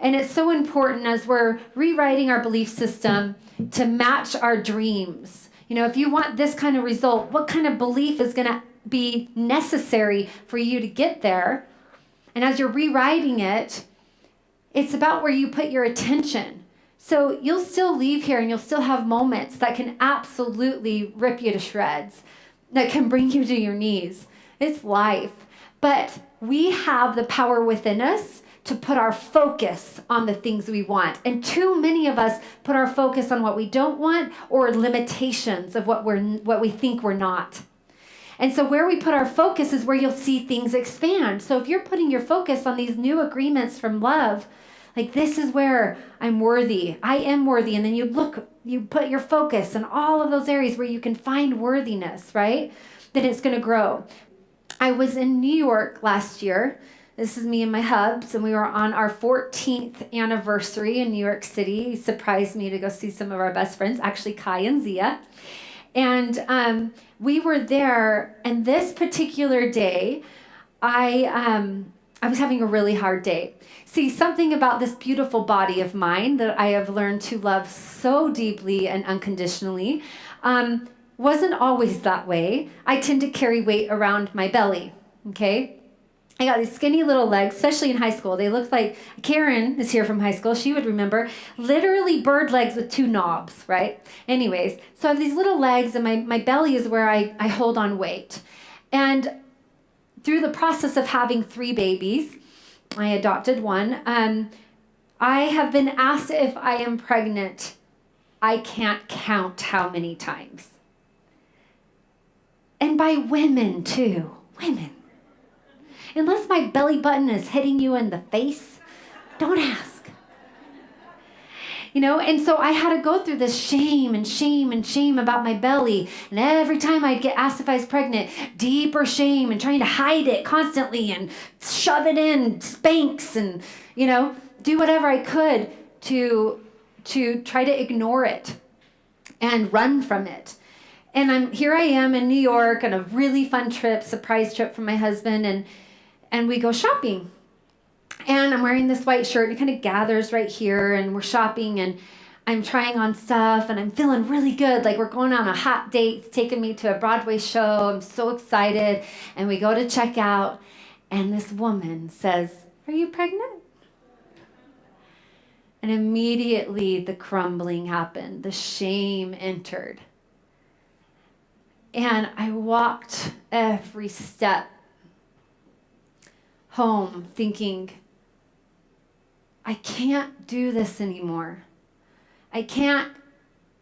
And it's so important as we're rewriting our belief system to match our dreams. You know, if you want this kind of result, what kind of belief is going to be necessary for you to get there? And as you're rewriting it, it's about where you put your attention. So you'll still leave here and you'll still have moments that can absolutely rip you to shreds, that can bring you to your knees. It's life. But we have the power within us to put our focus on the things we want. And too many of us put our focus on what we don't want or limitations of what we think we're not. And so where we put our focus is where you'll see things expand. So if you're putting your focus on these new agreements from love, like this is where I'm worthy, I am worthy. And then you put your focus in all of those areas where you can find worthiness, right? Then it's going to grow. I was in New York last year. This is me and my hubs, and we were on our 14th anniversary in New York City. He surprised me to go see some of our best friends, actually Kai and Zia. And we were there, and this particular day, I was having a really hard day. See, something about this beautiful body of mine that I have learned to love so deeply and unconditionally wasn't always that way. I tend to carry weight around my belly, okay? I got these skinny little legs, especially in high school. They looked like, Karen is here from high school. She would remember, literally bird legs with 2 knobs, right? Anyways, so I have these little legs, and my belly is where I hold on weight. And through the process of having 3 babies, I adopted one, I have been asked if I am pregnant. I can't count how many times. And by women, too. Women. Unless my belly button is hitting you in the face, don't ask. You know, and so I had to go through this shame and shame and shame about my belly. And every time I'd get asked if I was pregnant, deeper shame and trying to hide it constantly and shove it in, Spanx, and, you know, do whatever I could to try to ignore it and run from it. And here I am in New York on a really fun trip, surprise trip from my husband, and we go shopping. And I'm wearing this white shirt, and it kind of gathers right here, and we're shopping, and I'm trying on stuff, and I'm feeling really good. Like we're going on a hot date. It's taking me to a Broadway show. I'm so excited. And we go to check out, and this woman says, "Are you pregnant?" And immediately the crumbling happened. The shame entered. And I walked every step home thinking, I can't do this anymore. I can't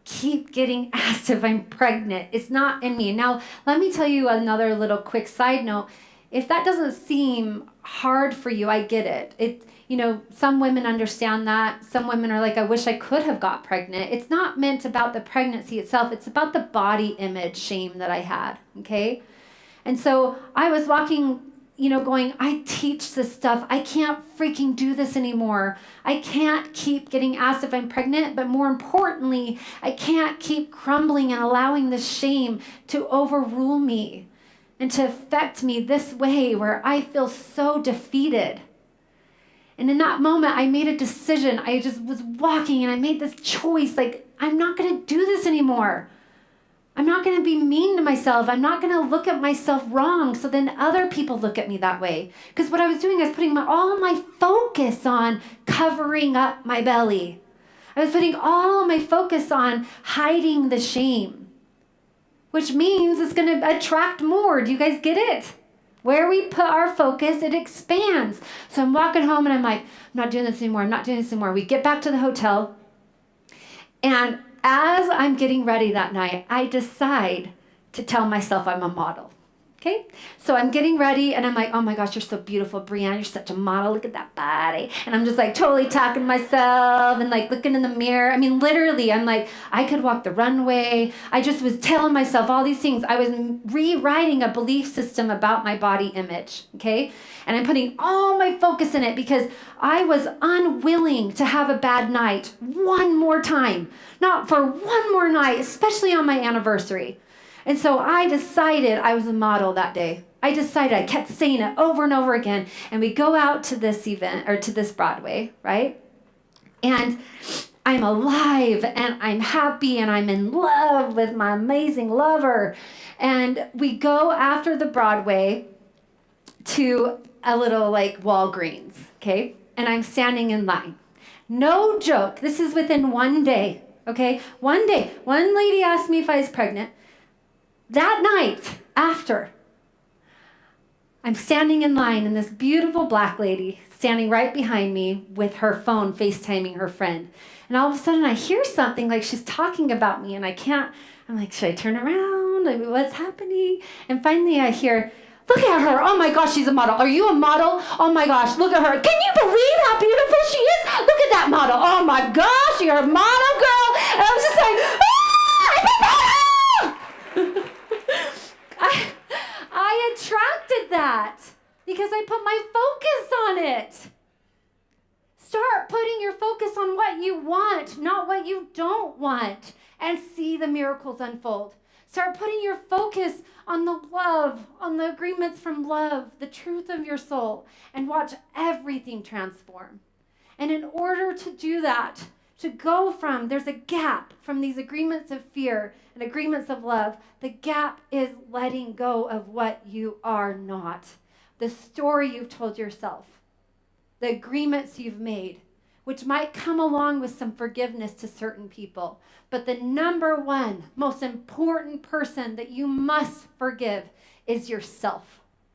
keep getting asked if I'm pregnant. It's not in me. Now, let me tell you another little quick side note. If that doesn't seem hard for you, I get it. Some women understand that. Some women are like, I wish I could have got pregnant. It's not meant about the pregnancy itself. It's about the body image shame that I had, okay? And so I was walking, going, I teach this stuff. I can't freaking do this anymore. I can't keep getting asked if I'm pregnant, but more importantly, I can't keep crumbling and allowing this shame to overrule me and to affect me this way where I feel so defeated. And in that moment, I made a decision. I just was walking and I made this choice, like, I'm not going to do this anymore. I'm not going to be mean to myself. I'm not going to look at myself wrong so then other people look at me that way. Because what I was doing, I was putting all my focus on covering up my belly. I was putting all my focus on hiding the shame, which means it's going to attract more. Do you guys get it? Where we put our focus, it expands. So I'm walking home and I'm like, I'm not doing this anymore. I'm not doing this anymore. We get back to the hotel. And as I'm getting ready that night, I decide to tell myself I'm a model. Okay? So I'm getting ready and I'm like, oh my gosh, you're so beautiful, Brianna. You're such a model. Look at that body. And I'm just like totally talking to myself and like looking in the mirror. I mean, literally, I'm like, I could walk the runway. I just was telling myself all these things. I was rewriting a belief system about my body image. Okay? And I'm putting all my focus in it because I was unwilling to have a bad night one more time. Not for one more night, especially on my anniversary. And so I decided I was a model that day. I kept saying it over and over again. And we go out to this event, or to this Broadway, right? And I'm alive and I'm happy and I'm in love with my amazing lover. And we go after the Broadway to a little like Walgreens, okay? And I'm standing in line. No joke. This is within one day, okay? One day. One lady asked me if I was pregnant. That night after, I'm standing in line and this beautiful black lady standing right behind me with her phone FaceTiming her friend. And all of a sudden I hear something like she's talking about me and I'm like, should I turn around? I mean, what's happening? And finally I hear, look at her. Oh my gosh, she's a model. Are you a model? Oh my gosh, look at her. Can you believe how beautiful she is? Look at that model. Oh my gosh, you're a model, girl. And I was just like, I attracted that because I put my focus on it. Start putting your focus on what you want, not what you don't want, and see the miracles unfold. Start putting your focus on the love, on the agreements from love, the truth of your soul, and watch everything transform. And in order to do that, to go from, there's a gap from these agreements of fear and agreements of love. The gap is letting go of what you are not. The story you've told yourself, the agreements you've made, which might come along with some forgiveness to certain people. But the number one most important person that you must forgive is yourself.